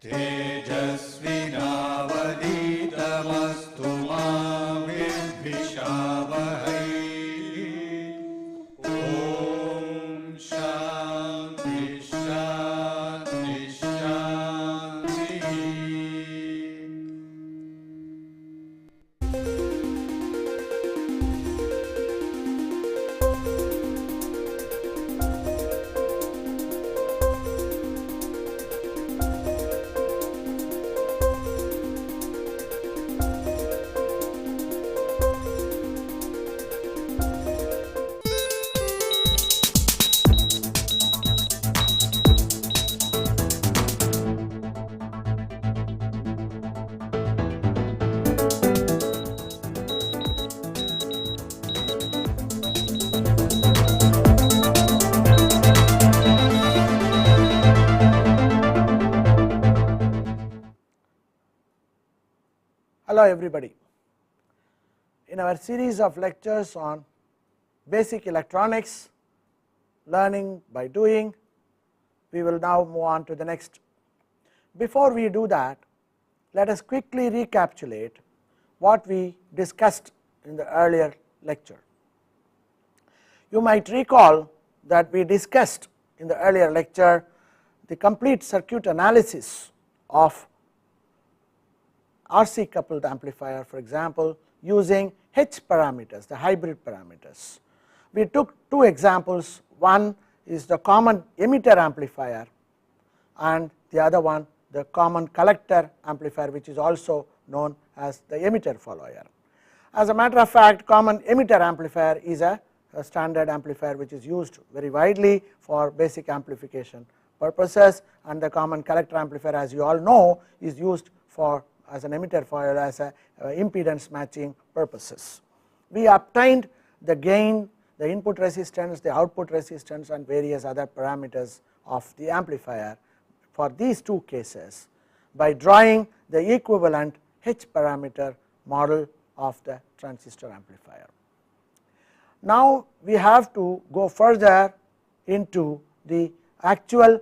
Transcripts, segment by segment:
तेजस्विनावधीतमस्तु मा विद्विषावहै। ॐ शान्ति शान्ति शान्तिः। Hello everybody. In our series of lectures on basic electronics, learning by doing, we will now move on to the next. Before we do that, let us quickly recapitulate what we discussed in the earlier lecture. You might recall that we discussed in the earlier lecture the complete circuit analysis of RC coupled amplifier, for example, using H parameters, the hybrid parameters. We took two examples. One is the common emitter amplifier and the other one the common collector amplifier, which is also known as the emitter follower. As a matter of fact, common emitter amplifier is a standard amplifier which is used very widely for basic amplification purposes, and the common collector amplifier, as you all know, is used for as an emitter foil as a impedance matching purposes. We obtained the gain, the input resistance, the output resistance, and various other parameters of the amplifier for these two cases by drawing the equivalent H parameter model of the transistor amplifier. Now we have to go further into the actual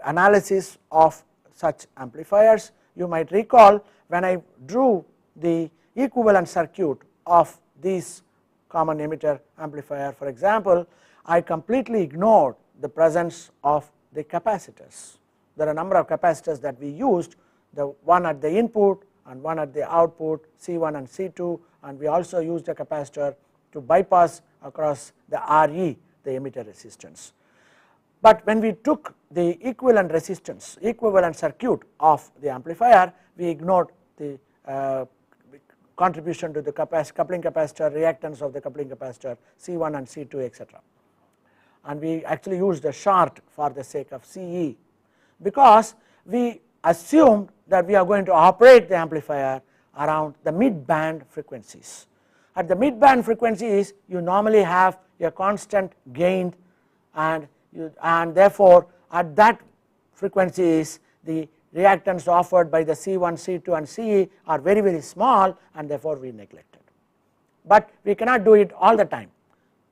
analysis of such amplifiers. You might recall when I drew the equivalent circuit of this common emitter amplifier, for example, I completely ignored the presence of the capacitors. There are a number of capacitors that we used, the one at the input and one at the output, C1 and C2, and we also used a capacitor to bypass across the RE, the emitter resistance. But when we took the equivalent resistance, equivalent circuit of the amplifier, we ignored the contribution to the coupling capacitor, reactance of the coupling capacitor, C1 and C2, etc. And we actually used the short for the sake of CE, because we assumed that we are going to operate the amplifier around the mid band frequencies. At the mid band frequencies, you normally have a constant gain, and therefore at that frequencies the reactance offered by the C1, C2 and CE are very, very small, and therefore we neglect it. But we cannot do it all the time.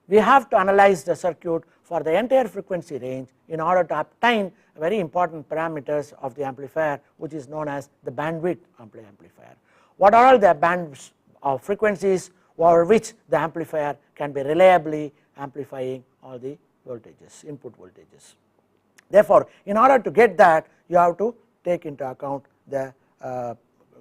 We have to analyze the circuit for the entire frequency range in order to obtain very important parameters of the amplifier, which is known as the bandwidth amplifier. What are all the bands of frequencies over which the amplifier can be reliably amplifying all the voltages, input voltages. Therefore, in order to get that, you have to take into account the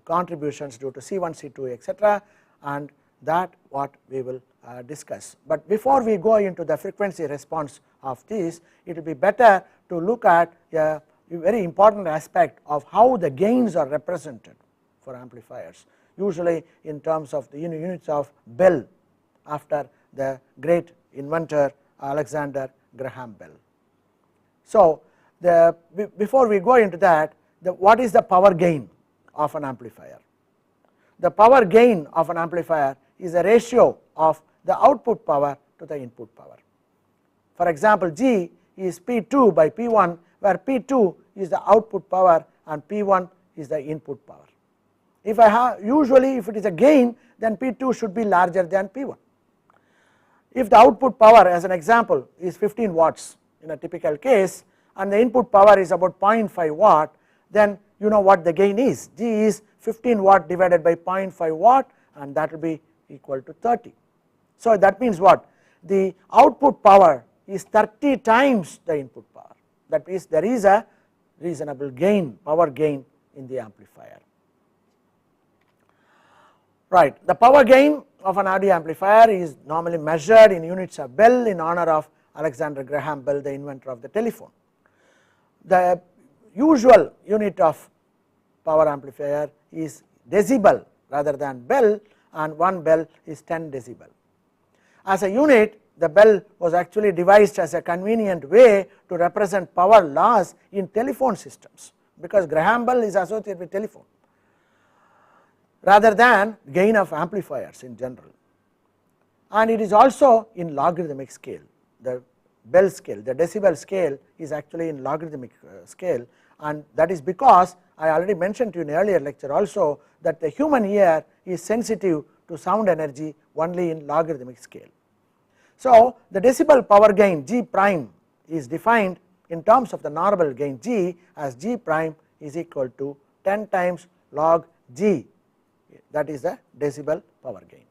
contributions due to C1, C2, etc., and that what we will discuss. But before we go into the frequency response of this, it will be better to look at a very important aspect of how the gains are represented for amplifiers, usually in terms of the units of Bell, after the great inventor Alexander Graham Bell. So before we go into that, what is the power gain of an amplifier? The power gain of an amplifier is a ratio of the output power to the input power. For example, G is P2 by P1, where P2 is the output power and P1 is the input power. If I have, usually if it is a gain, then P2 should be larger than P1. If the output power, as an example, is 15 watts in a typical case, and the input power is about 0.5 watt, then you know what the gain is. G is 15 watt divided by 0.5 watt, and that will be equal to 30. So that means what? The output power is 30 times the input power. That means there is a reasonable gain, power gain in the amplifier. Right, the power gain of an audio amplifier is normally measured in units of Bell in honor of Alexander Graham Bell, the inventor of the telephone. The usual unit of power amplifier is decibel rather than bell, and 1 bell is 10 decibel. As a unit, the bell was actually devised as a convenient way to represent power loss in telephone systems, because Graham Bell is associated with telephone rather than gain of amplifiers in general. And it is also in logarithmic scale. The Bell scale, the decibel scale is actually in logarithmic scale, and that is because I already mentioned to you in earlier lecture also that the human ear is sensitive to sound energy only in logarithmic scale. So the decibel power gain G prime is defined in terms of the normal gain G as G prime is equal to 10 times log G, that is the decibel power gain.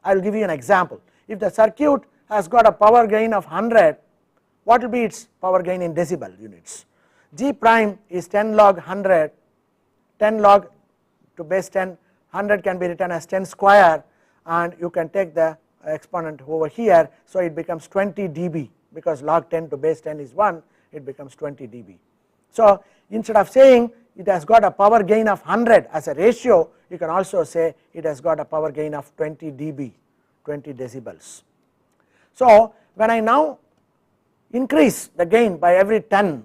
I will give you an example. If the circuit has got a power gain of 100, what will be its power gain in decibel units? G prime is 10 log 100, 10 log to base 10, 100 can be written as 10 square, and you can take the exponent over here, so it becomes 20 dB, because log 10 to base 10 is 1, it becomes 20 dB. So instead of saying it has got a power gain of 100 as a ratio, you can also say it has got a power gain of 20 dB, 20 decibels. So when I now increase the gain by every 10,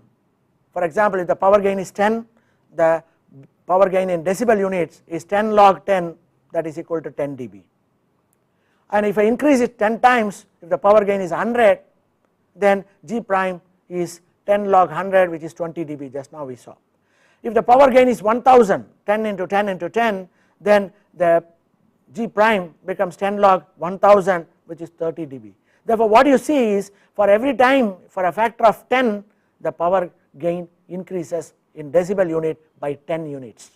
for example, if the power gain is 10, the power gain in decibel units is 10 log 10, that is equal to 10 dB. And if I increase it 10 times, if the power gain is 100, then G prime is 10 log 100, which is 20 dB, just now we saw. If the power gain is 1000, 10 into 10 into 10, then the G prime becomes 10 log 1000, which is 30 dB. Therefore what you see is, for every time, for a factor of 10, the power gain increases in decibel unit by 10 units.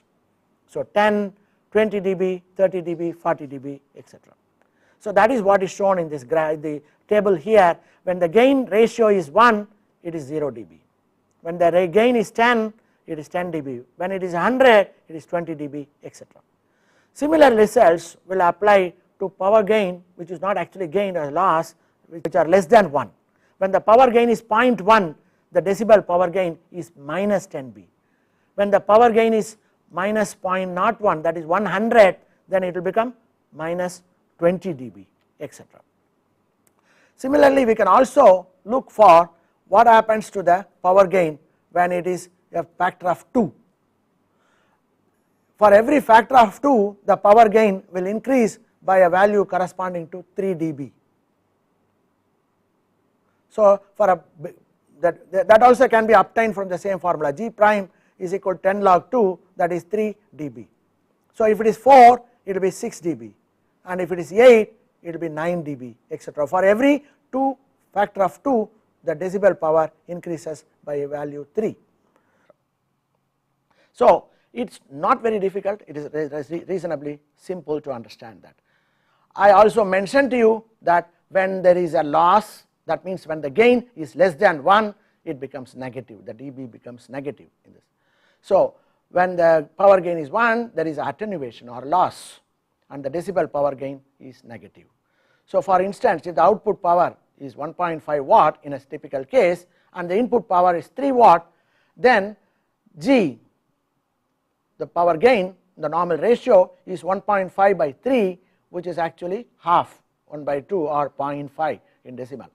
So 10, 20 dB, 30 dB, 40 dB, etc. So that is what is shown in this the table here. When the gain ratio is 1, it is 0 dB. When the gain is 10, it is 10 dB. When it is 100, it is 20 dB, etc. Similar results will apply to power gain, which is not actually gain or loss, which are less than 1. When the power gain is 0.1, the decibel power gain is minus 10 dB. When the power gain is minus 0.01, that is 100, then it will become minus 20 dB, etc. Similarly, we can also look for what happens to the power gain when it is a factor of 2. For every factor of 2, the power gain will increase by a value corresponding to 3 dB. So for that also can be obtained from the same formula. G prime is equal to 10 log 2, that is 3 dB. So if it is 4, it will be 6 dB, and if it is 8, it will be 9 dB, etc. For every factor of 2, the decibel power increases by a value 3. So it is not very difficult, it is reasonably simple to understand that. I also mentioned to you that when there is a loss, that means when the gain is less than 1, it becomes negative, the dB becomes negative in this. So when the power gain is 1, there is attenuation or loss, and the decibel power gain is negative. So for instance, if the output power is 1.5 watt in a typical case, and the input power is 3 watt, then G, the power gain, the normal ratio is 1.5 by 3, which is actually half, 1 by 2 or 0.5 in decimal.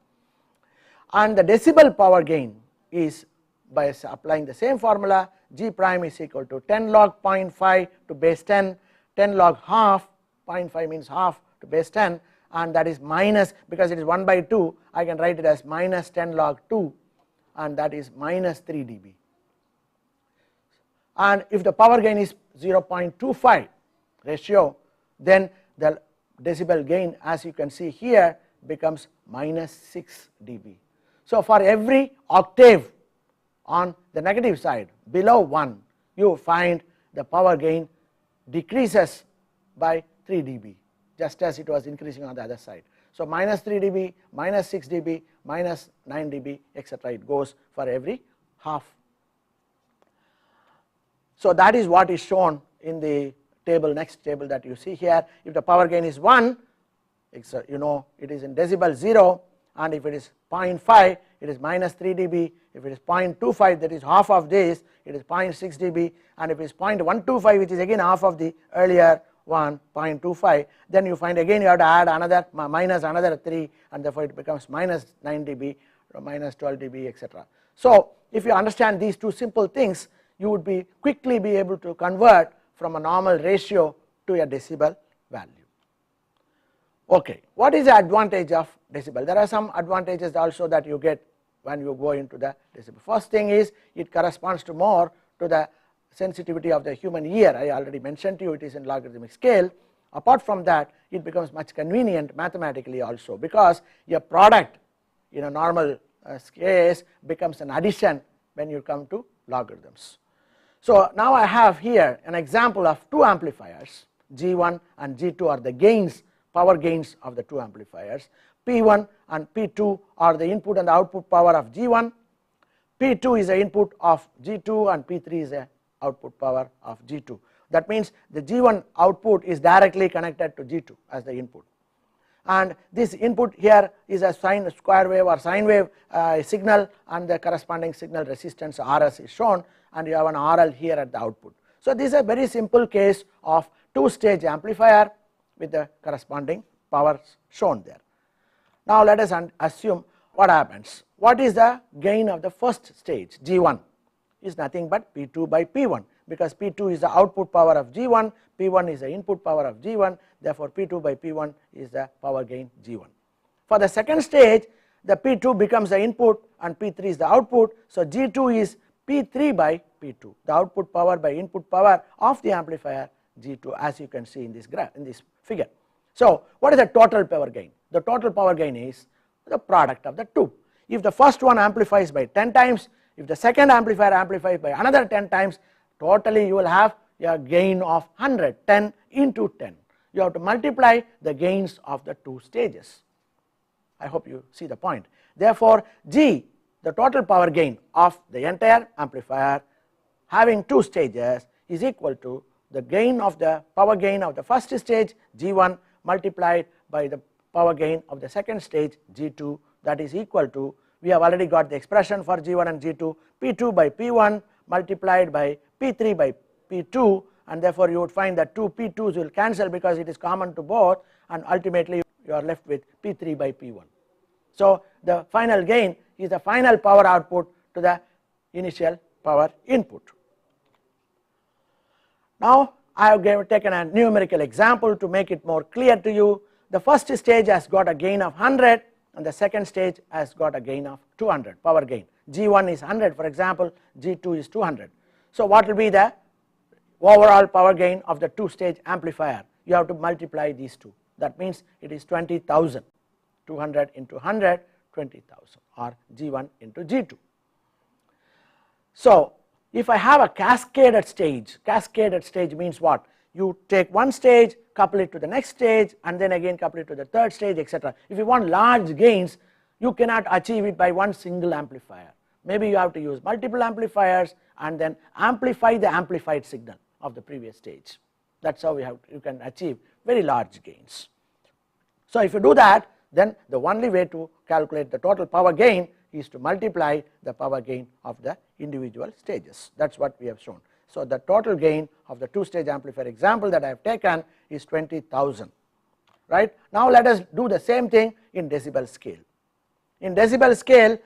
And the decibel power gain is, by applying the same formula, G prime is equal to 10 log 0.5 to base 10, 10 log half, 0.5 means half to base 10, and that is minus, because it is 1 by 2, I can write it as minus 10 log 2, and that is minus 3 dB. And if the power gain is 0.25 ratio, then the decibel gain, as you can see here, becomes minus 6 dB. So for every octave on the negative side below 1, you find the power gain decreases by 3 dB, just as it was increasing on the other side. So minus 3 dB, minus 6 dB, minus 9 dB, etc. It goes for every half. So that is what is shown in the table, next table that you see here. If the power gain is 1, you know it is in decibel 0, and if it is 0.5, it is minus 3 dB. If it is 0.25, that is half of this, it is 0.6 dB, and if it is 0.125, which is again half of the earlier one, 0.25, then you find again you have to add another minus another 3, and therefore it becomes minus 9 dB or minus 12 dB, etc. So if you understand these two simple things, you would be quickly be able to convert from a normal ratio to a decibel value. Okay, what is the advantage of decibel? There are some advantages also that you get when you go into the decibel. First thing is it corresponds to more to the sensitivity of the human ear. I already mentioned to you it is in logarithmic scale. Apart from that, it becomes much convenient mathematically also, because your product in a normal case becomes an addition when you come to logarithms. So now I have here an example of two amplifiers, G1 and G2 are the gains, power gains of the two amplifiers. P1 and P2 are the input and the output power of G1. P2 is the input of G2 and P3 is the output power of G2. That means the G1 output is directly connected to G2 as the input, and this input here is a square wave or sine wave signal, and the corresponding signal resistance RS is shown, and you have an RL here at the output. So this is a very simple case of two-stage amplifier with the corresponding powers shown there. Now let us assume what happens. What is the gain of the first stage? G1 is nothing but P2 by P1, because P2 is the output power of G1, P1 is the input power of G1, therefore P2 by P1 is the power gain G1. For the second stage, the P2 becomes the input and P3 is the output, so G2 is P3 by P2, the output power by input power of the amplifier G2, as you can see in this graph, in this figure. So what is the total power gain? The total power gain is the product of the two. If the first one amplifies by 10 times, if the second amplifier amplifies by another 10 times, totally you will have a gain of 100, 10 into 10. You have to multiply the gains of the two stages. I hope you see the point. Therefore G, the total power gain of the entire amplifier having two stages, is equal to the gain of the power gain of the first stage G1 multiplied by the power gain of the second stage G2, that is equal to, we have already got the expression for G1 and G2, P2 by P1 multiplied by P3 by P2, and therefore you would find that two P2s will cancel because it is common to both, and ultimately you are left with P3 by P1. So the final gain is the final power output to the initial power input. Now I have taken a numerical example to make it more clear to you. The first stage has got a gain of 100 and the second stage has got a gain of 200, power gain. G1 is 100 for example, G2 is 200. So what will be the overall power gain of the two-stage amplifier? You have to multiply these two. That means it is 20,000. 200 into 100, 20,000, or G1 into G2. So if I have a cascaded stage means what? You take one stage, couple it to the next stage, and then again couple it to the third stage, etc. If you want large gains, you cannot achieve it by one single amplifier. Maybe you have to use multiple amplifiers and then amplify the amplified signal of the previous stage. That's how you can achieve very large gains. So if you do that, then the only way to calculate the total power gain is to multiply the power gain of the individual stages. That's what we have shown. So the total gain of the two-stage amplifier example that I have taken is 20,000. Right? Now let us do the same thing in decibel scale. In decibel scale,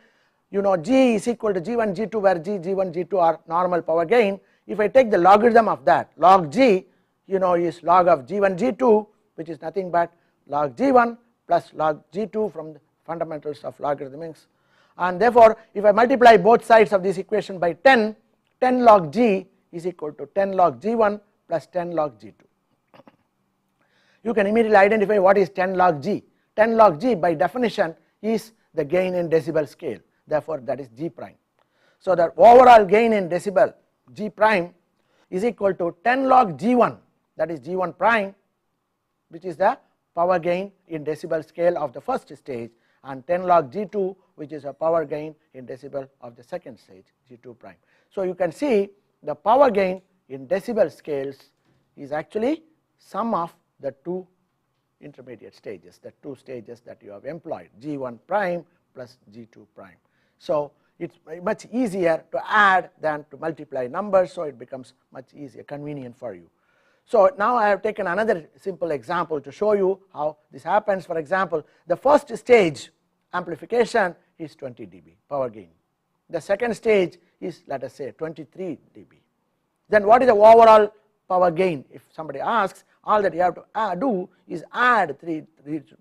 you know G is equal to G1, G2, where G, G1, G2 are normal power gain. If I take the logarithm of that, log G, you know, is log of G1, G2, which is nothing but log G1 plus log G2 from the fundamentals of logarithmics, and therefore if I multiply both sides of this equation by 10, 10 log G is equal to 10 log G1 plus 10 log G2. You can immediately identify what is 10 log G. 10 log G by definition is the gain in decibel scale, therefore that is G prime. So the overall gain in decibel G prime is equal to 10 log G1, that is G1 prime, which is the power gain in decibel scale of the first stage, and 10 log G2, which is a power gain in decibel of the second stage, G2 prime. So you can see the power gain in decibel scales is actually sum of the two intermediate stages, the two stages that you have employed, G1 prime plus G2 prime. So it is much easier to add than to multiply numbers, so it becomes much easier, convenient for you. So now I have taken another simple example to show you how this happens. For example, the first stage amplification is 20 dB power gain. The second stage is, let us say, 23 dB. Then what is the overall power gain? If somebody asks, all that you have to do is add 3,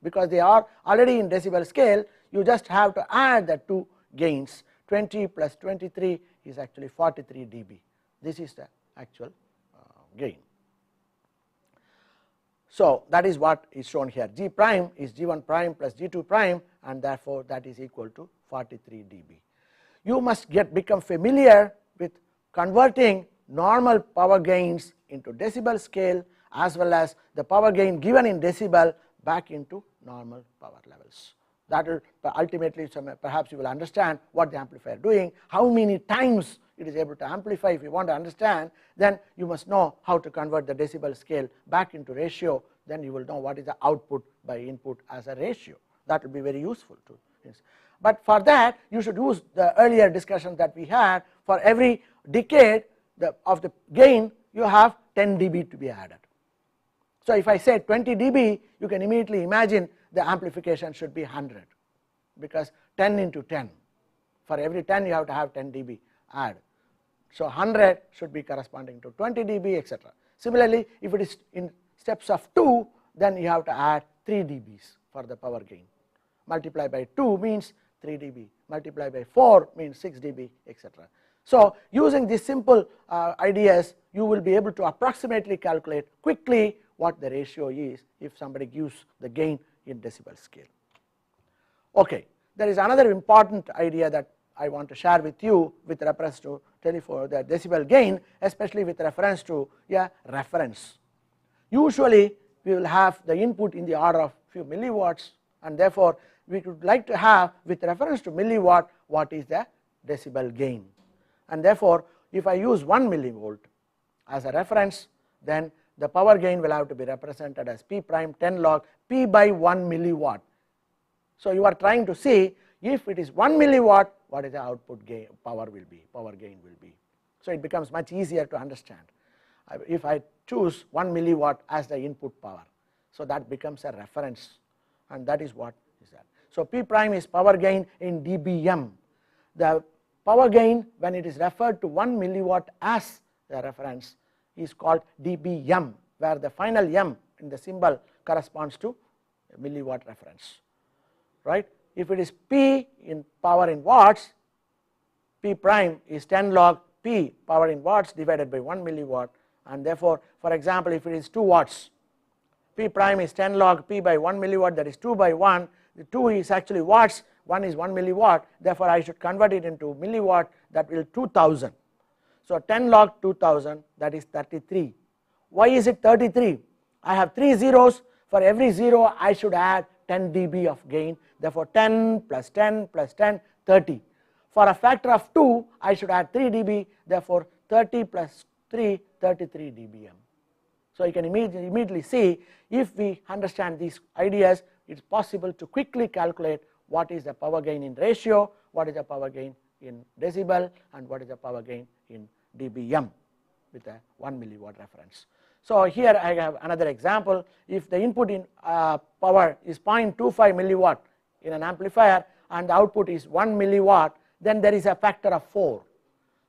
because they are already in decibel scale, you just have to add the two gains. 20 plus 23 is actually 43 dB. This is the actual gain. So that is what is shown here. G prime is G1 prime plus G2 prime, and therefore that is equal to 43 dB. You must become familiar with converting normal power gains into decibel scale, as well as the power gain given in decibel back into normal power levels. That will ultimately, perhaps you will understand what the amplifier is doing, how many times it is able to amplify. If you want to understand, then you must know how to convert the decibel scale back into ratio, then you will know what is the output by input as a ratio. That will be very useful to this. But for that, you should use the earlier discussion that we had. For every decade of the gain, you have 10 dB to be added. So if I say 20 dB, you can immediately imagine the amplification should be 100, because 10 into 10, for every 10 you have to have 10 dB add. So 100 should be corresponding to 20 dB, etc. Similarly, if it is in steps of 2, then you have to add 3 dBs for the power gain. Multiply by 2 means 3 dB, multiply by 4 means 6 dB, etc. So using these simple ideas, you will be able to approximately calculate quickly what the ratio is if somebody gives the gain in decibel scale. Okay, there is another important idea that I want to share with you with reference to telephone, the decibel gain, especially with reference to a reference. Usually we will have the input in the order of few milliwatts, and therefore we would like to have, with reference to milliwatt, what is the decibel gain. And therefore if I use 1 millivolt as a reference, then the power gain will have to be represented as P prime 10 log P by 1 milliwatt. So you are trying to see, if it is 1 milliwatt, what is the output gain, power gain will be. So it becomes much easier to understand if I choose 1 milliwatt as the input power. So that becomes a reference, and that is what is that. So P prime is power gain in dBm. The power gain, when it is referred to 1 milliwatt as the reference, is called dBm, where the final m in the symbol corresponds to a milliwatt reference, right. If it is P in power in watts, P prime is 10 log P power in watts divided by 1 milliwatt, and therefore, for example, if it is 2 watts, P prime is 10 log P by 1 milliwatt, that is 2 by 1, the 2 is actually watts, 1 is 1 milliwatt, therefore I should convert it into milliwatt, that will 2000. So 10 log 2000, that is 33. Why is it 33? I have 3 zeros, for every 0 I should add 10 dB of gain, therefore 10 plus 10 plus 10, 30. For a factor of 2, I should add 3 dB, therefore 30 plus 3, 33 dBm. So you can immediately see, if we understand these ideas, it is possible to quickly calculate what is the power gain in ratio, what is the power gain in decibel, and what is the power gain in dBm with a 1 milliwatt reference. So here I have another example. If the input in power is 0.25 milliwatt in an amplifier and the output is 1 milliwatt, then there is a factor of 4.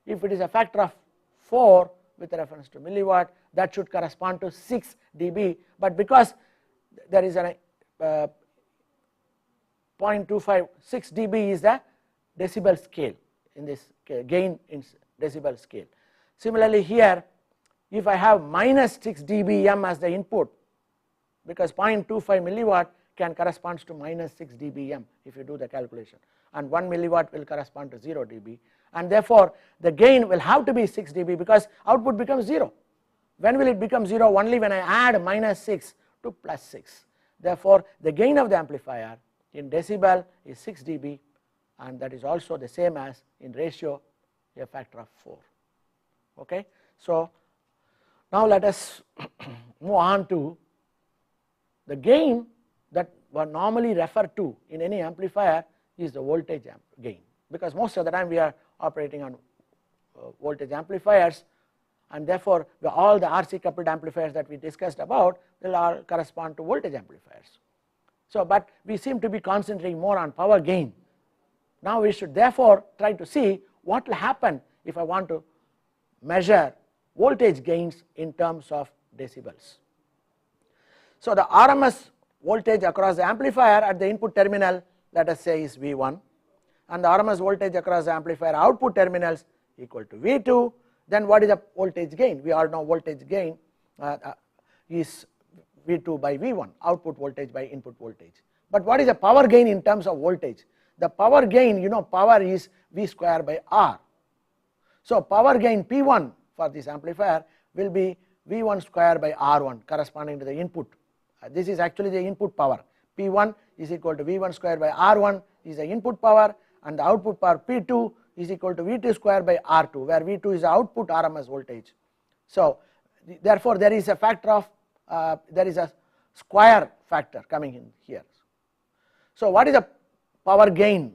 If it is a factor of 4 with reference to milliwatt, that should correspond to 6 dB, but because there is a 0.25, 6 dB is the decibel scale in this gain in decibel scale. Similarly here, if I have minus 6 dBm as the input, because 0.25 milliwatt can correspond to minus 6 dBm if you do the calculation, and 1 milliwatt will correspond to 0 dB, and therefore the gain will have to be 6 dB because output becomes 0. When will it become 0? Only when I add minus 6 to plus 6. Therefore the gain of the amplifier in decibel is 6 dB, and that is also the same as in ratio a factor of 4. Okay. So now let us move on to the gain that we normally refer to in any amplifier is the voltage gain, because most of the time we are operating on voltage amplifiers, and therefore all the RC coupled amplifiers that we discussed about will all correspond to voltage amplifiers. So but we seem to be concentrating more on power gain. Now we should therefore try to see what will happen if I want to measure voltage gains in terms of decibels. So the RMS voltage across the amplifier at the input terminal, let us say, is V1, and the RMS voltage across the amplifier output terminals equal to V2. Then what is the voltage gain? We all know voltage gain is V2 by V1, output voltage by input voltage. But what is the power gain in terms of voltage? The power gain, you know, power is V square by R. So power gain P1 for this amplifier will be V1 square by R1 corresponding to the input. This is actually the input power. P1 is equal to V1 square by R1 is the input power, and the output power P2 is equal to V2 square by R2, where V2 is the output RMS voltage. So therefore there is a factor of there is a square factor coming in here. So what is the power gain?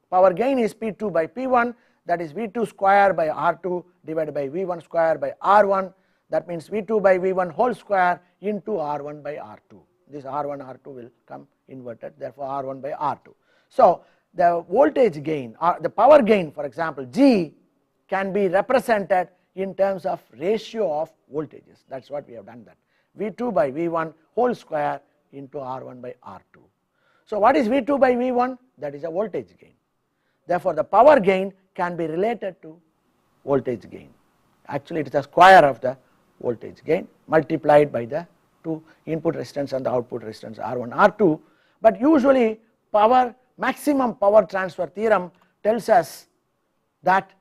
Power gain is P2 by P1, that is V2 square by R2 divided by V1 square by R1. That means V2 by V1 whole square into R1 by R2. This R1 R2 will come inverted, therefore R1 by R2. So the voltage gain or the power gain, for example G, can be represented in terms of ratio of voltages. That is what we have done, that V2 by V1 whole square into R1 by R2. So what is V2 by V1? That is a voltage gain. Therefore the power gain can be related to voltage gain. Actually it is a square of the voltage gain multiplied by the two input resistance and the output resistance R1 R2. But usually maximum power transfer theorem tells us that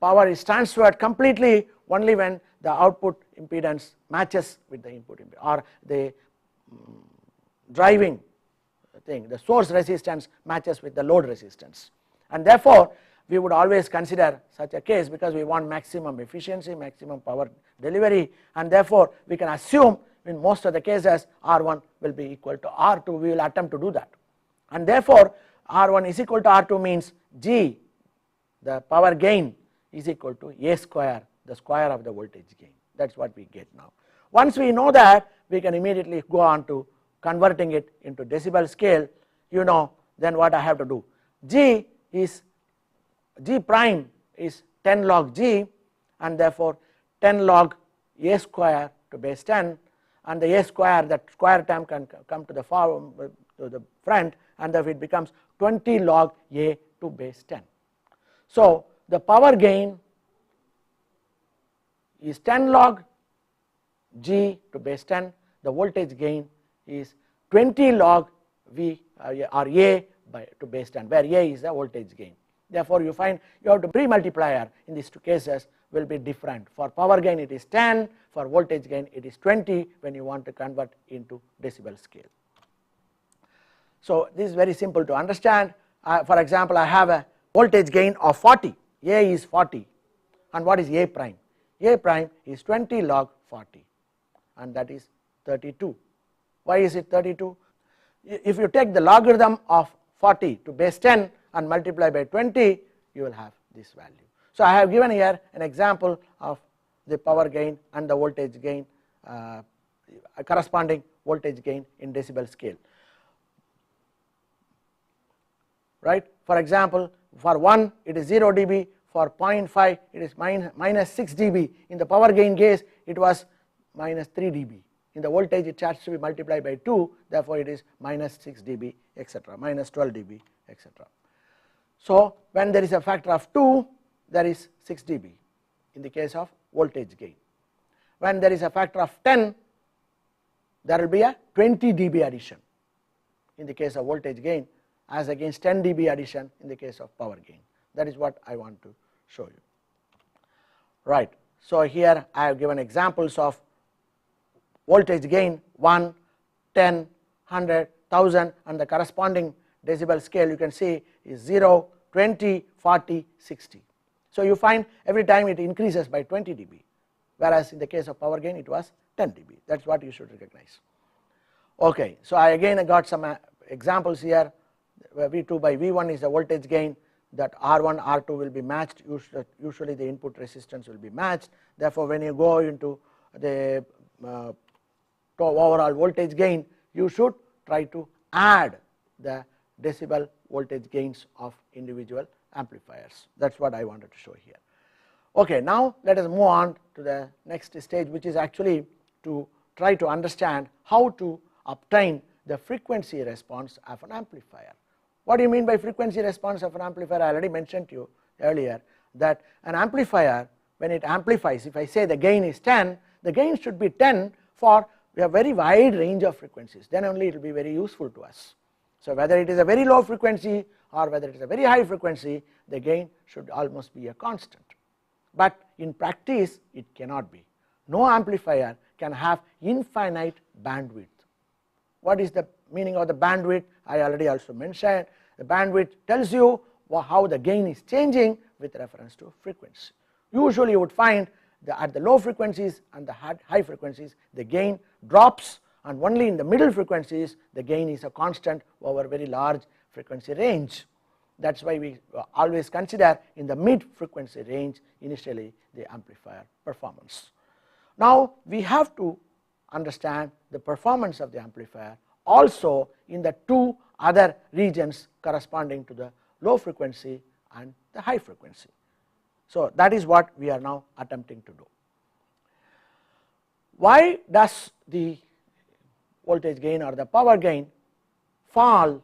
power is transferred completely only when the output impedance matches with the input impedance, or the driving thing, the source resistance matches with the load resistance, and therefore we would always consider such a case because we want maximum efficiency, maximum power delivery, and therefore we can assume in most of the cases R1 will be equal to R2. We will attempt to do that, and therefore R1 is equal to R2 means G, the power gain, is equal to A square, the square of the voltage gain. That is what we get now. Once we know that, we can immediately go on to converting it into decibel scale. You know, then what I have to do? G prime is 10 log G, and therefore 10 log A square to base 10, and the A square, that square term can come to the front, and therefore it becomes 20 log A to base 10. So the power gain is 10 log G to base 10. The voltage gain is 20 log V or A to base 10, where A is the voltage gain. Therefore you find you have to pre-multiplier in these two cases will be different. For power gain it is 10, for voltage gain it is 20 when you want to convert into decibel scale. So this is very simple to understand. For example, I have a voltage gain of 40, A is 40, and what is A prime? A prime is 20 log 40, and that is 32. Why is it 32? If you take the logarithm of 40 to base 10 and multiply by 20, you will have this value. So I have given here an example of the power gain and the voltage gain, corresponding voltage gain in decibel scale. Right? For example, for 1 it is 0 dB, for 0.5 it is minus 6 dB. In the power gain case it was minus 3 dB. In the voltage it has to be multiplied by 2, therefore it is minus 6 dB, etc., minus 12 dB, etc. So when there is a factor of 2, there is 6 dB in the case of voltage gain. When there is a factor of 10, there will be a 20 dB addition in the case of voltage gain, as against 10 dB addition in the case of power gain. That is what I want to show you. Right. So here I have given examples of voltage gain 1, 10, 100, 1000 and the corresponding decibel scale you can see is 0, 20, 40, 60. So you find every time it increases by 20 dB, whereas in the case of power gain it was 10 dB. That is what you should recognize. Okay, so I got some examples here. V2 by V1 is the voltage gain, that R1, R2 will be matched, usually the input resistance will be matched. Therefore, when you go into the overall voltage gain, you should try to add the decibel voltage gains of individual amplifiers. That is what I wanted to show here. Okay, now let us move on to the next stage, which is actually to try to understand how to obtain the frequency response of an amplifier. What do you mean by frequency response of an amplifier? I already mentioned to you earlier that an amplifier, when it amplifies, if I say the gain is 10, the gain should be 10 for a very wide range of frequencies, then only it will be very useful to us. So whether it is a very low frequency or whether it is a very high frequency, the gain should almost be a constant. But in practice it cannot be. No amplifier can have infinite bandwidth. What is the meaning of the bandwidth? I already also mentioned. The bandwidth tells you how the gain is changing with reference to frequency. Usually you would find that at the low frequencies and the high frequencies the gain drops, and only in the middle frequencies the gain is a constant over a very large frequency range. That is why we always consider in the mid frequency range initially the amplifier performance. Now we have to understand the performance of the amplifier also in the two other regions corresponding to the low frequency and the high frequency. So that is what we are now attempting to do. Why does the voltage gain or the power gain fall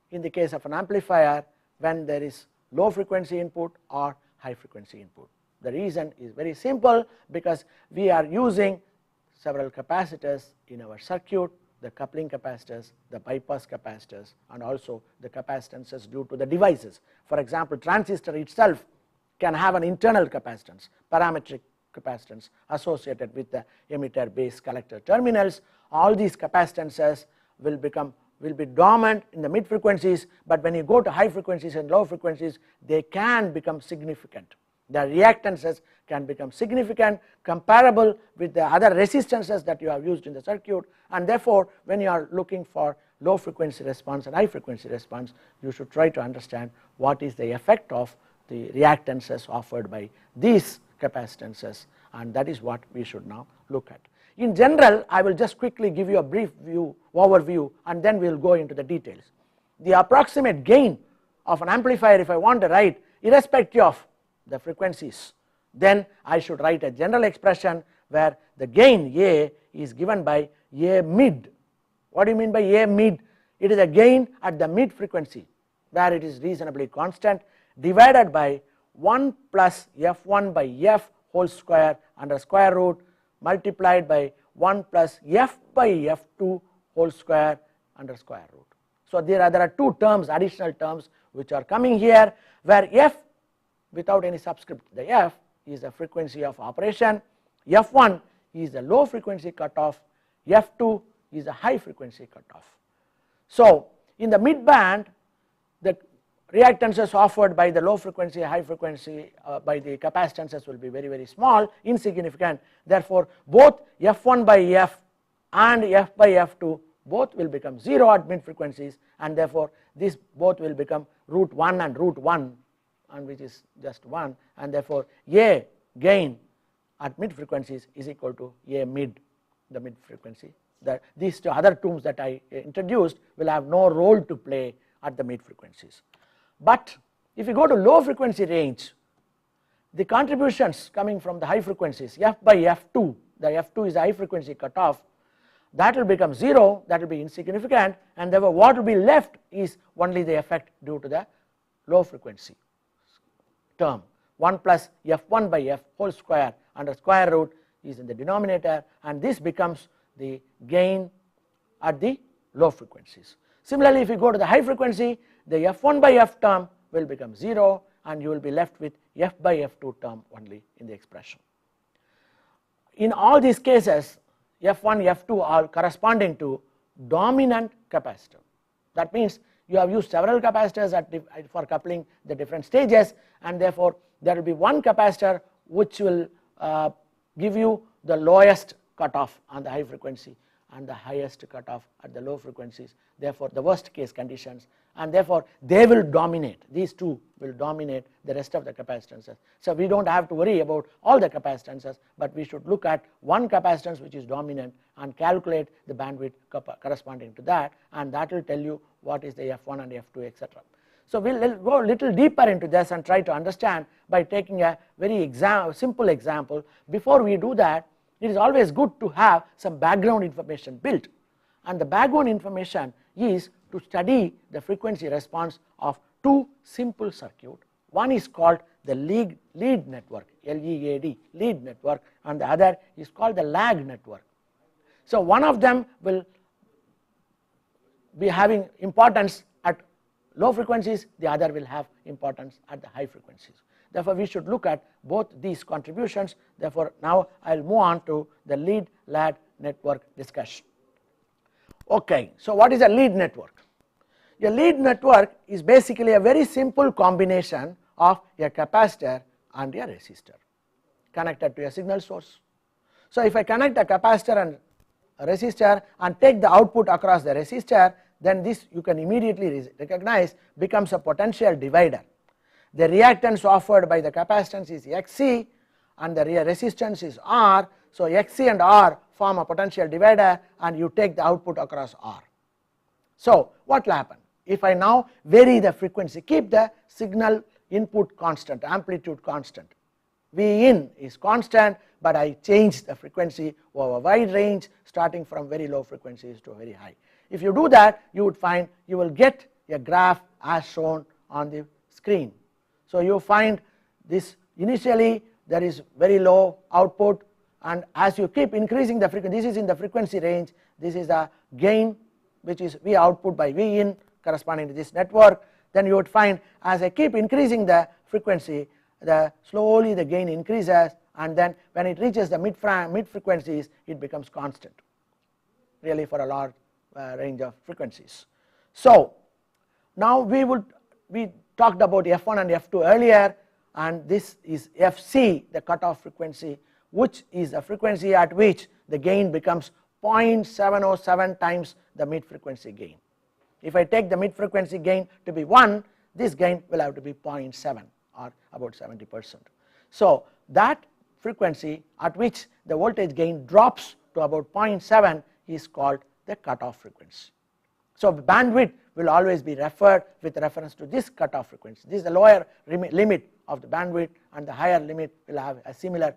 in the case of an amplifier when there is low frequency input or high frequency input? The reason is very simple, because we are using several capacitors in our circuit, the coupling capacitors, the bypass capacitors, and also the capacitances due to the devices. For example, transistor itself can have an internal capacitance, parametric capacitance associated with the emitter base collector terminals. All these capacitances will be dominant in the mid frequencies, but when you go to high frequencies and low frequencies they can become significant. The reactances can become significant, comparable with the other resistances that you have used in the circuit, and therefore when you are looking for low frequency response and high frequency response, you should try to understand what is the effect of the reactances offered by these capacitances, and that is what we should now look at. In general, I will just quickly give you a brief overview and then we will go into the details. The approximate gain of an amplifier, if I want to write irrespective of the frequencies, then I should write a general expression where the gain A is given by A mid. What do you mean by A mid? It is a gain at the mid frequency where it is reasonably constant, divided by 1 plus f1 by f whole square under square root multiplied by 1 plus f by f2 whole square under square root. So there are two terms, additional terms which are coming here, where f without any subscript, the f is the frequency of operation, f1 is the low frequency cutoff, f2 is the high frequency cutoff. So in the mid band the reactances offered by the low frequency, high frequency by the capacitances will be very small, insignificant. Therefore both f1 by f and f by f2 both will become 0 at mid frequencies, and therefore this both will become root 1 and root 1, and which is just 1, and therefore A gain at mid frequencies is equal to A mid, the mid frequency. These two other terms that I introduced will have no role to play at the mid frequencies. But if you go to low frequency range, the contributions coming from the high frequencies, f by f2, the f2 is the high frequency cutoff, that will become 0, that will be insignificant, and therefore what will be left is only the effect due to the low frequency term. 1 plus f1 by f whole square under square root is in the denominator, and this becomes the gain at the low frequencies. Similarly, if you go to the high frequency, the f1 by f term will become 0, and you will be left with f by f2 term only in the expression. In all these cases f1 f2 are corresponding to dominant capacitor. That means you have used several capacitors for coupling the different stages, and therefore there will be one capacitor which will give you the lowest cutoff on the high frequency and the highest cutoff at the low frequencies, therefore the worst case conditions, and therefore they will dominate, these two will dominate the rest of the capacitances. So we do not have to worry about all the capacitances, but we should look at one capacitance which is dominant and calculate the bandwidth corresponding to that, and that will tell you what is the f1 and f2 etc. So we will go a little deeper into this and try to understand by taking a very simple example. Before we do that, it is always good to have some background information built, and the background information is to study the frequency response of two simple circuits. One is called the lead network, LEAD, lead network, and the other is called the lag network. So one of them will be having importance at low frequencies, the other will have importance at the high frequencies. Therefore we should look at both these contributions. Therefore now I will move on to the lead lag network discussion. Okay, so what is a lead network? A lead network is basically a very simple combination of a capacitor and a resistor connected to a signal source. So if I connect a capacitor and a resistor and take the output across the resistor, then this you can immediately recognize becomes a potential divider. The reactance offered by the capacitance is Xc and the resistance is R. So Xc and R form a potential divider, and you take the output across R. So what will happen? If I now vary the frequency, keep the signal input constant, amplitude constant, V in is constant, but I change the frequency over a wide range starting from very low frequencies to very high. If you do that, you would find you will get a graph as shown on the screen. So you find this initially there is very low output, and as you keep increasing the frequency, this is in the frequency range, this is the gain which is V output by V in corresponding to this network. Then you would find as I keep increasing the frequency, slowly the gain increases, and then when it reaches the mid frequencies it becomes constant really for a large range of frequencies. So now we talked about f1 and f2 earlier, and this is fc, the cutoff frequency, which is the frequency at which the gain becomes 0.707 times the mid frequency gain. If I take the mid frequency gain to be 1, this gain will have to be 0.7 or about 70%. So that frequency at which the voltage gain drops to about 0.7 is called the cutoff frequency. So bandwidth will always be referred with reference to this cutoff frequency. This is the lower limit of the bandwidth, and the higher limit will have a similar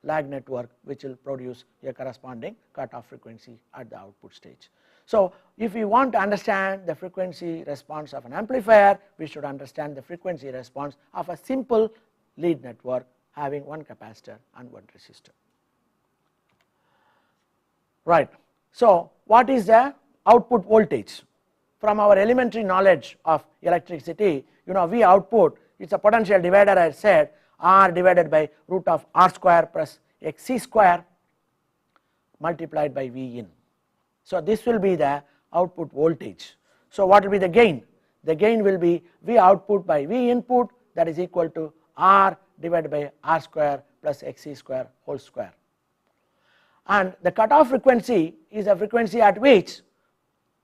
lag network which will produce a corresponding cutoff frequency at the output stage. So if we want to understand the frequency response of an amplifier, we should understand the frequency response of a simple lead network having one capacitor and one resistor. Right. So what is the output voltage? From our elementary knowledge of electricity, V output, it's a potential divider, I said, R divided by root of R square plus Xc square multiplied by V in. So this will be the output voltage. So what will be the gain? The gain will be V output by V input, that is equal to R divided by R square plus Xc square whole square. And the cutoff frequency is a frequency at which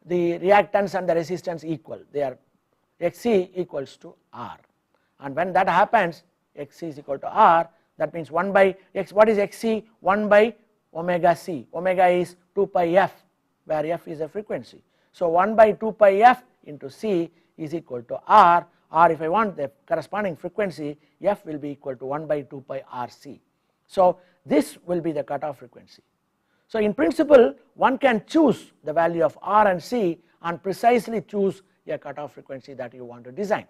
the reactance and the resistance equal. They are Xc equals to R, and when that happens, Xc is equal to R, that means 1 by X. What is Xc? 1 by omega C. Omega is 2 pi f, where f is a frequency. So 1 by 2 pi f into C is equal to R, or if I want the corresponding frequency, f will be equal to 1 by 2 pi RC. So this will be the cutoff frequency. So in principle, one can choose the value of R and C and precisely choose a cutoff frequency that you want to design.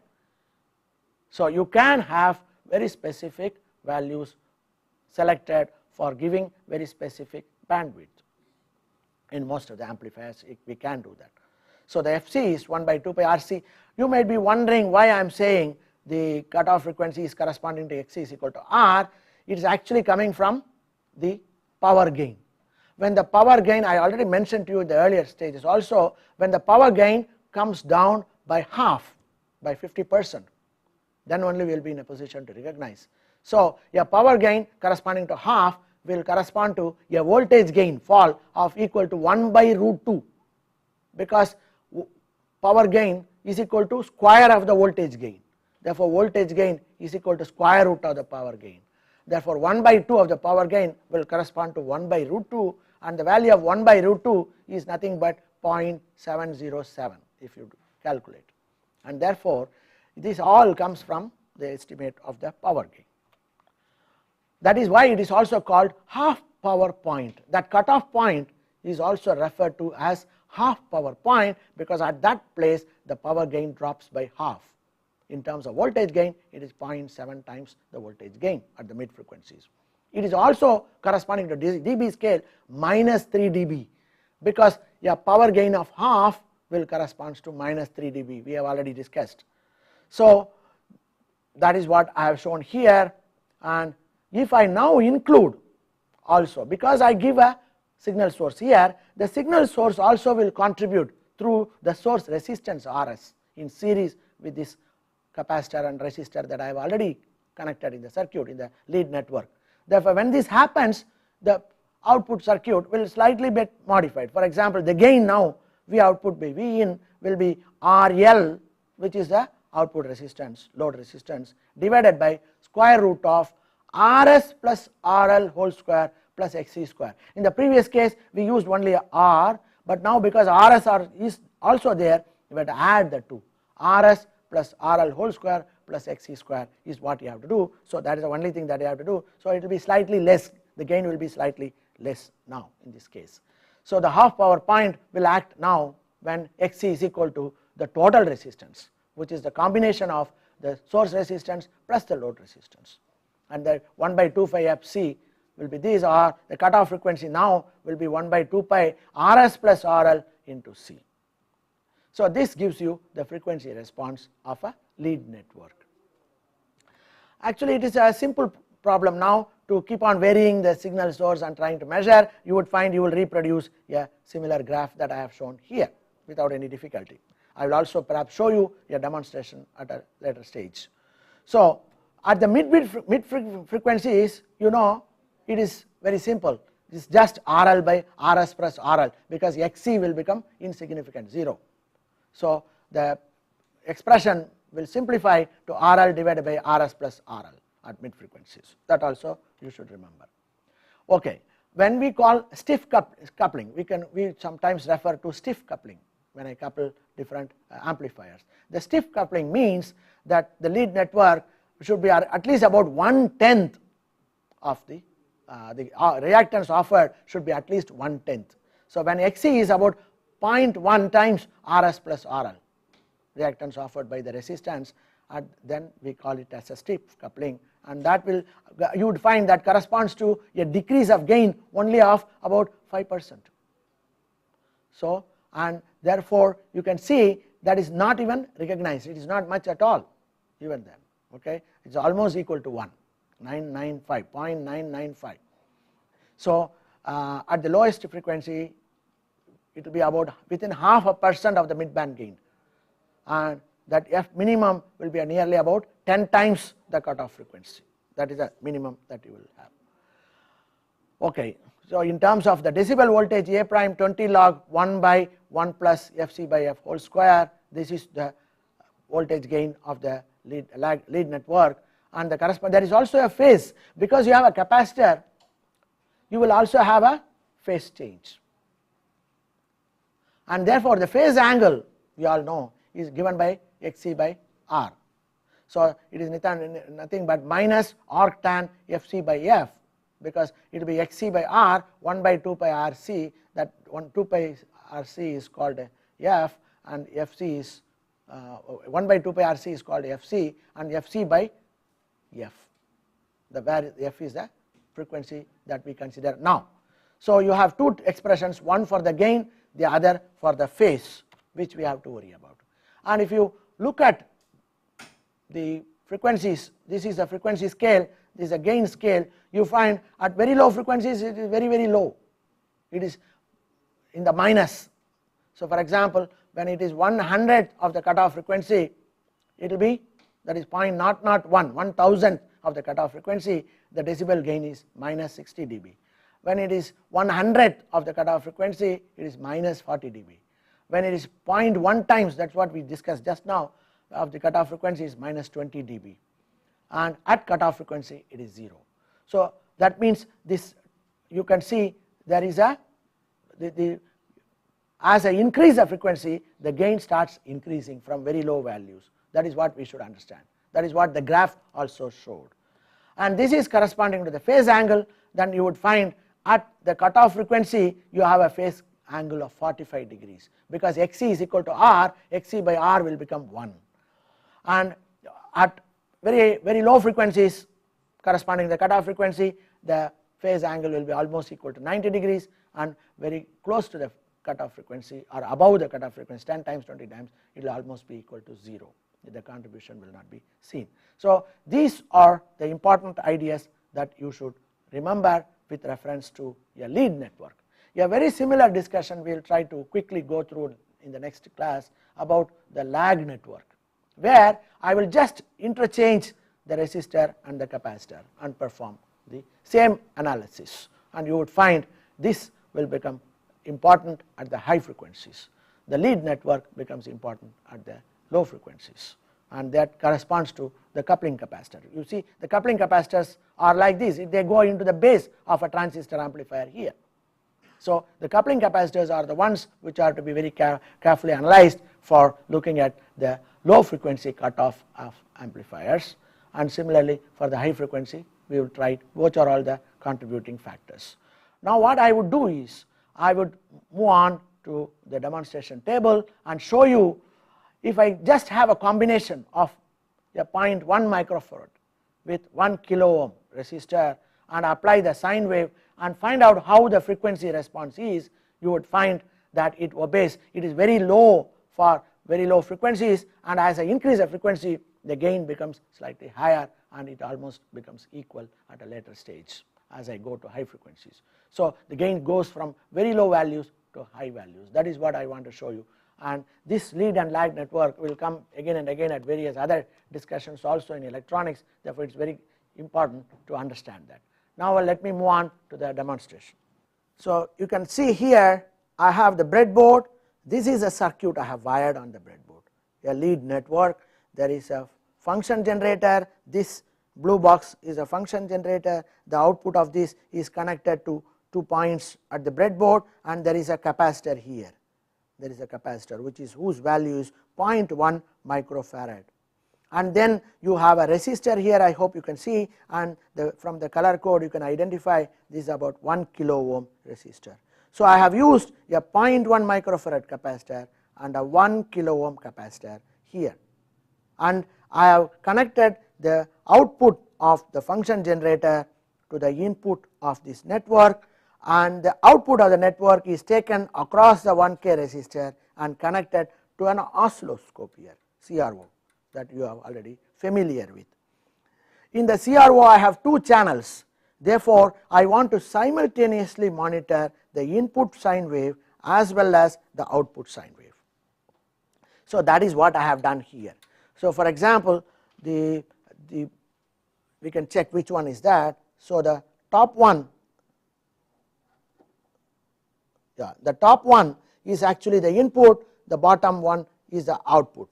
So you can have very specific values selected for giving very specific bandwidth. In most of the amplifiers we can do that. So the Fc is 1 by 2 pi RC. You might be wondering why I am saying the cutoff frequency is corresponding to Xc is equal to R, it is actually coming from the power gain. When the power gain, I already mentioned to you in the earlier stages also, when the power gain comes down by half, by 50%, then only we will be in a position to recognize. So a power gain corresponding to half will correspond to a voltage gain fall of equal to 1 by root 2, because power gain is equal to square of the voltage gain. Therefore voltage gain is equal to square root of the power gain. Therefore 1 by 2 of the power gain will correspond to 1 by root 2, and the value of 1 by root 2 is nothing but 0.707 if you calculate, and therefore this all comes from the estimate of the power gain. That is why it is also called half power point. That cutoff point is also referred to as half power point, because at that place the power gain drops by half. In terms of voltage gain, it is 0.7 times the voltage gain at the mid frequencies. It is also corresponding to dB scale minus 3 dB, because a power gain of half will correspond to minus 3 dB, we have already discussed. So that is what I have shown here, and if I now include also, because I give a signal source here, the signal source also will contribute through the source resistance Rs in series with this capacitor and resistor that I have already connected in the circuit in the lead network. Therefore when this happens, the output circuit will slightly be modified. For example, the gain now V output by V in will be RL, which is the output resistance, load resistance, divided by square root of Rs plus RL whole square plus Xc square. In the previous case we used only R, but now because Rs is also there, we have to add the two. Rs plus RL whole square plus Xc square is what you have to do. So that is the only thing that you have to do. So it will be slightly less, the gain will be slightly less now in this case. So the half power point will act now when Xc is equal to the total resistance, which is the combination of the source resistance plus the load resistance, and the 1 by 2 pi Fc will be these, or the cutoff frequency now will be 1 by 2 pi Rs plus RL into C. So this gives you the frequency response of a lead network. Actually it is a simple problem now to keep on varying the signal source and trying to measure. You would find you will reproduce a similar graph that I have shown here without any difficulty. I will also perhaps show you a demonstration at a later stage. So at the mid frequencies, you know, it is very simple. It is just RL by Rs plus RL, because Xc will become insignificant, 0. So the expression will simplify to RL divided by Rs plus RL at mid frequencies. That also you should remember. Okay, when we call stiff coupling, we sometimes refer to stiff coupling when I couple different amplifiers. The stiff coupling means that the lead network should be at least about 1/10 of the reactance offered should be at least 1/10. So when Xc is about 0.1 times Rs plus RL, reactance offered by the resistance, and then we call it as a stiff coupling, and that will, you would find that corresponds to a decrease of gain only of about 5%. So and therefore you can see that is not even recognized, it is not much at all even then, okay, it is almost equal to 1, 0.995. So at the lowest frequency it will be about within 0.5% of the midband gain, and that F minimum will be nearly about 10 times the cutoff frequency. That is the minimum that you will have. Okay, so in terms of the decibel voltage A prime 20 log 1 by 1 plus Fc by F whole square, this is the voltage gain of the lead network, and the corresponding, there is also a phase, because you have a capacitor, you will also have a phase change, and therefore the phase angle we all know is given by Xc by R. So it is nothing but minus arc tan Fc by F, because it will be Xc by R 1 by 2 pi Rc, that 2 pi Rc is called F, and Fc is 1 by 2 pi Rc is called Fc, and Fc by F, where F is the frequency that we consider now. So you have two expressions, one for the gain, the other for the phase, which we have to worry about. And if you look at the frequencies, this is a frequency scale, this is a gain scale, you find at very low frequencies it is very low, it is in the minus. So for example, when it is 1/100th of the cutoff frequency, it will be, that is 0.001, 1,000th of the cutoff frequency, the decibel gain is minus 60 dB. When it is 1/100th of the cutoff frequency, it is minus 40 dB. When it is 0.1 times, that is what we discussed just now, of the cutoff frequency is minus 20 dB, and at cutoff frequency it is 0. So that means this, you can see there is a, as I increase the frequency, the gain starts increasing from very low values. That is what we should understand. That is what the graph also showed. And this is corresponding to the phase angle. Then you would find at the cutoff frequency you have a phase angle of 45 degrees, because Xc is equal to R, Xc by R will become 1. And at very low frequencies corresponding to the cutoff frequency, the phase angle will be almost equal to 90 degrees, and very close to the cutoff frequency or above the cutoff frequency 10 times 20 times, it will almost be equal to 0. The contribution will not be seen. So these are the important ideas that you should remember with reference to a lead network. A very similar discussion we will try to quickly go through in the next class about the lag network, where I will just interchange the resistor and the capacitor and perform the same analysis, and you would find this will become important at the high frequencies. The lead network becomes important at the low frequencies, and that corresponds to the coupling capacitor. You see, the coupling capacitors are like this, they go into the base of a transistor amplifier here. So the coupling capacitors are the ones which are to be very carefully analyzed for looking at the low frequency cutoff of amplifiers, and similarly for the high frequency we will try which are all the contributing factors. Now what I would do is I would move on to the demonstration table and show you, if I just have a combination of a 0.1 microfarad with 1 kilo ohm resistor and apply the sine wave and find out how the frequency response is, you would find that it obeys, it is very low for very low frequencies, and as I increase the frequency the gain becomes slightly higher and it almost becomes equal at a later stage as I go to high frequencies. So the gain goes from very low values to high values. That is what I want to show you, and this lead and lag network will come again and again at various other discussions also in electronics. Therefore it is very important to understand that. Now let me move on to the demonstration. So you can see here I have the breadboard. This is a circuit I have wired on the breadboard, a lead network. There is a function generator, this blue box is a function generator, the output of this is connected to 2 points at the breadboard, and there is a capacitor here, there is a capacitor which is whose value is 0.1 microfarad, and then you have a resistor here, I hope you can see, and from the color code you can identify this is about 1 kilo ohm resistor. So I have used a 0.1 microfarad capacitor and a 1 kilo ohm capacitor here, and I have connected the output of the function generator to the input of this network, and the output of the network is taken across the 1K resistor and connected to an oscilloscope here, CRO, that you are already familiar with. In the CRO I have 2 channels, therefore I want to simultaneously monitor the input sine wave as well as the output sine wave. So that is what I have done here. So for example, we can check which one is that. So the top one, the top one is actually the input, the bottom one is the output.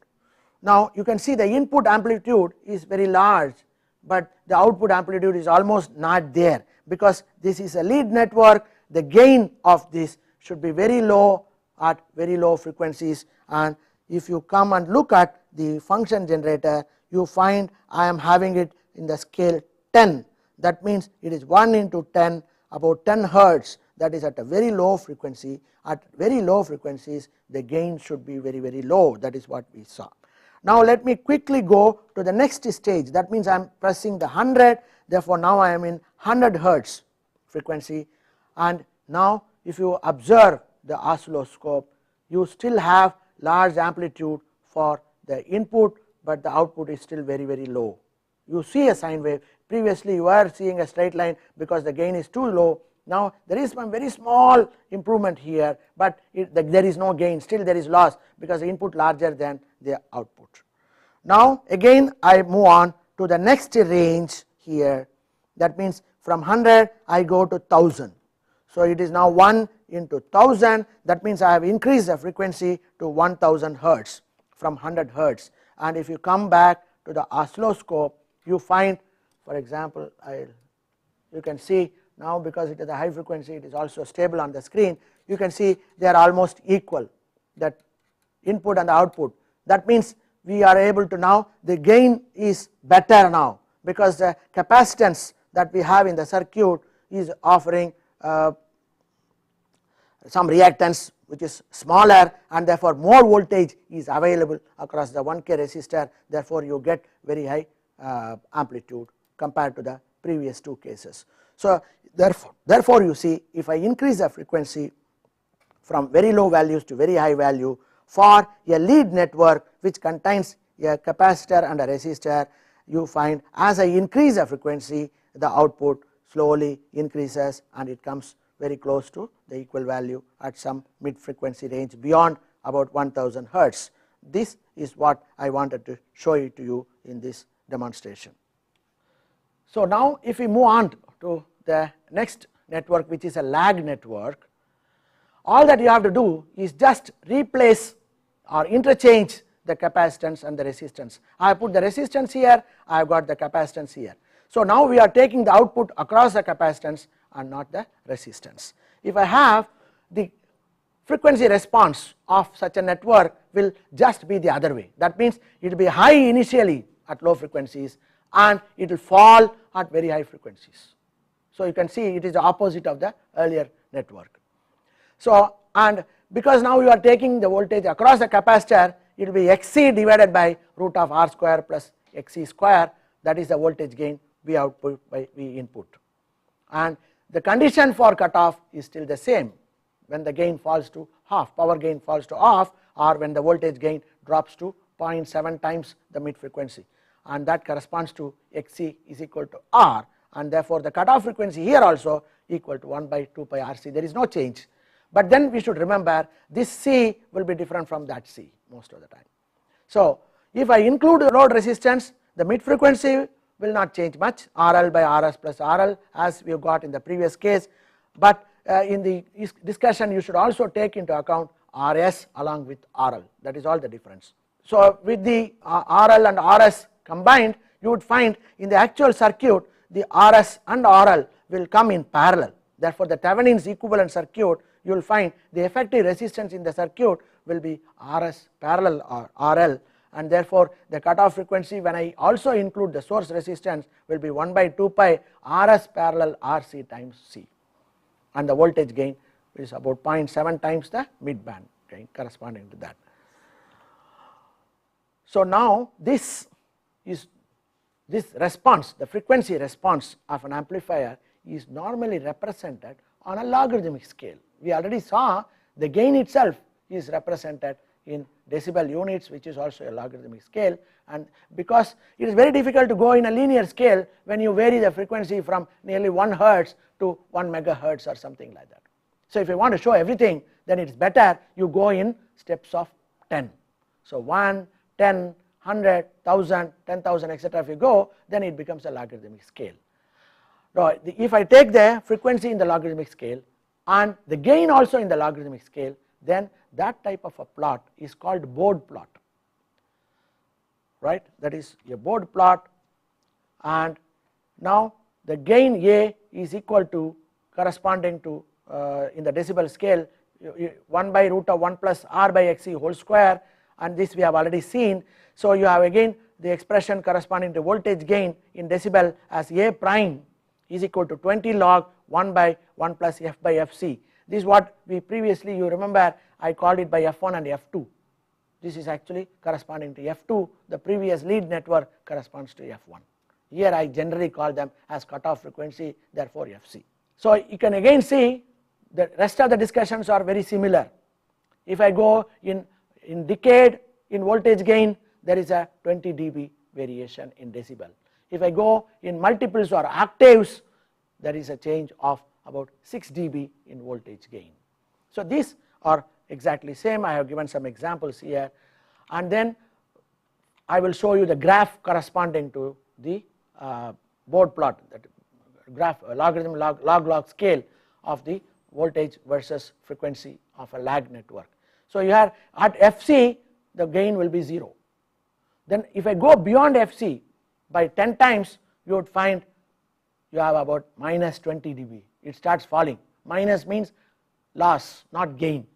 Now you can see the input amplitude is very large, but the output amplitude is almost not there, because this is a lead network. The gain of this should be very low at very low frequencies, and if you come and look at the function generator, you find I am having it in the scale 10. That means it is 1 into 10, about 10 hertz, that is at a very low frequency. At very low frequencies the gain should be very low, that is what we saw. Now let me quickly go to the next stage, that means I am pressing the 100, therefore now I am in 100 hertz frequency, and now if you observe the oscilloscope you still have large amplitude for the input, but the output is still very low. you see a sine wave. Previously you are seeing a straight line because the gain is too low. Now there is one very small improvement here, but there is no gain, still there is loss because the input larger than the output. Now again I move on to the next range here, that means from 100 I go to 1000. So it is now 1 into 1000, that means I have increased the frequency to 1000 hertz from 100 hertz. And if you come back to the oscilloscope, you find, for example, you can see now because it is a high frequency, it is also stable on the screen. You can see they are almost equal, that input and the output. That means we are able to now, the gain is better now because the capacitance that we have in the circuit is offering some reactance which is smaller, and therefore more voltage is available across the 1K resistor. Therefore you get very high amplitude compared to the previous two cases. So therefore you see, if I increase the frequency from very low values to very high value for a lead network which contains a capacitor and a resistor, you find as I increase the frequency, the output slowly increases and it comes very close to the equal value at some mid frequency range beyond about 1000 hertz. This is what I wanted to show it to you in this demonstration. So now if we move on to the next network, which is a lag network, all that you have to do is just replace or interchange the capacitance and the resistance. I have put the resistance here, I have got the capacitance here. So now we are taking the output across the capacitance and not the resistance. If I have the frequency response of such a network will just be the other way. That means it will be high initially at low frequencies and it will fall at very high frequencies. So you can see it is the opposite of the earlier network. So and because now you are taking the voltage across the capacitor, it will be Xc divided by root of R square plus Xc square, that is the voltage gain V output by V input. And the condition for cutoff is still the same, when the gain falls to half, power gain falls to half, or when the voltage gain drops to 0.7 times the mid frequency, and that corresponds to Xc is equal to R, and therefore the cutoff frequency here also equal to 1 by 2 pi RC, there is no change. But then we should remember this C will be different from that C most of the time. So if I include the load resistance, the mid frequency will not change much, RL by RS plus RL as we have got in the previous case, but in the discussion you should also take into account RS along with RL, that is all the difference. So with the RL and RS combined, you would find in the actual circuit the RS and RL will come in parallel. Therefore the Thevenin's equivalent circuit, you will find the effective resistance in the circuit will be RS parallel or RL, and therefore the cutoff frequency when I also include the source resistance will be 1 by 2 pi RS parallel RC times C, and the voltage gain is about 0.7 times the mid band gain corresponding to that. So now this response, the frequency response of an amplifier is normally represented on a logarithmic scale. We already saw the gain itself is represented in decibel units, which is also a logarithmic scale, and because it is very difficult to go in a linear scale when you vary the frequency from nearly 1 hertz to 1 megahertz or something like that. So if you want to show everything, then it is better you go in steps of 10. So 1, 10, 100, 1000, 10,000 etc. if you go, then it becomes a logarithmic scale. Now if I take the frequency in the logarithmic scale and the gain also in the logarithmic scale, then that type of a plot is called Bode plot, right? That is a Bode plot, and now the gain A is equal to corresponding to in the decibel scale 1 by root of 1 plus R by Xc whole square, and this we have already seen. So you have again the expression corresponding to voltage gain in decibel as A prime is equal to 20 log 1 by 1 plus F by Fc. This is what we previously, you remember I called it by F1 and F2. This is actually corresponding to F2, the previous lead network corresponds to F1. Here I generally call them as cutoff frequency, therefore Fc. So you can again see the rest of the discussions are very similar. If I go in decade in voltage gain, there is a 20 dB variation in decibel. If I go in multiples or octaves, there is a change of about 6 dB in voltage gain. So these are exactly same. I have given some examples here, and then I will show you the graph corresponding to the board plot, that graph logarithm log scale of the voltage versus frequency of a lag network. So you have at Fc the gain will be 0. Then if I go beyond Fc by 10 times, you would find you have about minus 20 dB. It starts falling. Minus means loss, not gain.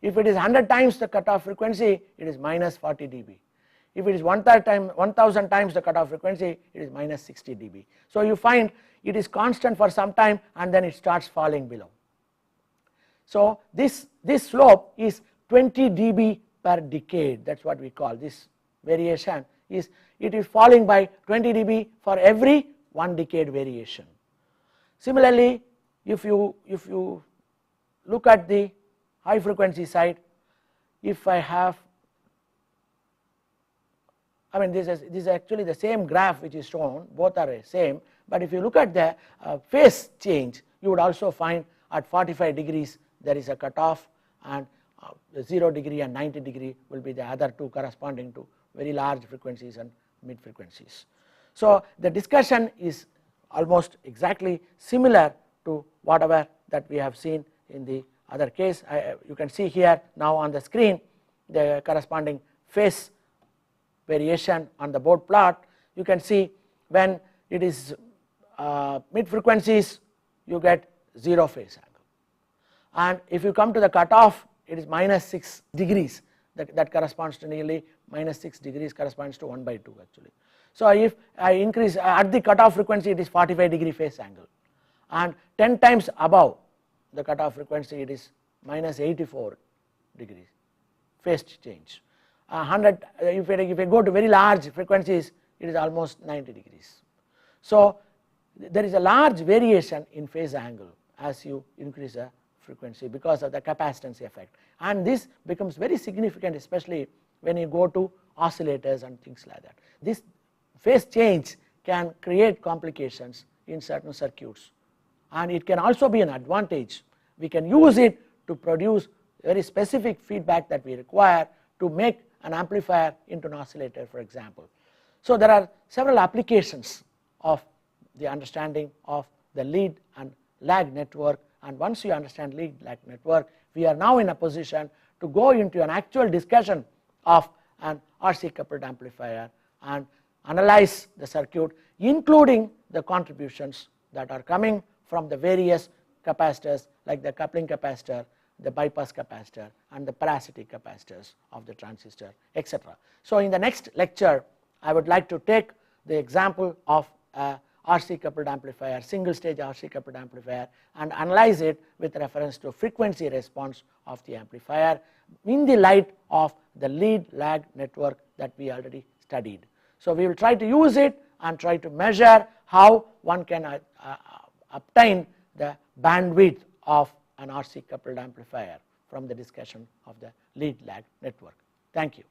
If it is 100 times the cutoff frequency, it is minus 40 dB. If it is 1000 times the cutoff frequency, it is minus 60 dB. So you find it is constant for some time and then it starts falling below. So this slope is 20 dB per decade. That is what we call this variation. It is falling by 20 dB for every 1 decade variation. Similarly, if you look at the high frequency side, if I have, this is actually the same graph which is shown, both are the same, but if you look at the phase change, you would also find at 45 degrees there is a cutoff, and 0 degree and 90 degree will be the other two corresponding to very large frequencies and mid frequencies. So the discussion is almost exactly similar to whatever that we have seen in the other case. You can see here now on the screen the corresponding phase variation on the board plot. You can see when it is mid frequencies, you get 0 phase angle, and if you come to the cutoff, it is minus 6 degrees. That corresponds to nearly minus 6 degrees, corresponds to 1 by 2 actually. So if I increase at the cutoff frequency, it is 45 degree phase angle, and 10 times above the cutoff frequency, it is minus 84 degrees phase change. 100 if I go to very large frequencies, it is almost 90 degrees. So there is a large variation in phase angle as you increase the frequency because of the capacitance effect, and this becomes very significant, especially when you go to oscillators and things like that. This phase change can create complications in certain circuits, and it can also be an advantage. We can use it to produce very specific feedback that we require to make an amplifier into an oscillator, for example. So there are several applications of the understanding of the lead and lag network, and once you understand lead lag network, we are now in a position to go into an actual discussion of an RC coupled amplifier and analyze the circuit, including the contributions that are coming from the various capacitors like the coupling capacitor, the bypass capacitor, and the parasitic capacitors of the transistor, etc. So in the next lecture, I would like to take the example of a RC coupled amplifier, single stage RC coupled amplifier, and analyze it with reference to frequency response of the amplifier in the light of the lead lag network that we already studied. So we will try to use it and try to measure how one can obtain the bandwidth of an RC coupled amplifier from the discussion of the lead lag network. Thank you.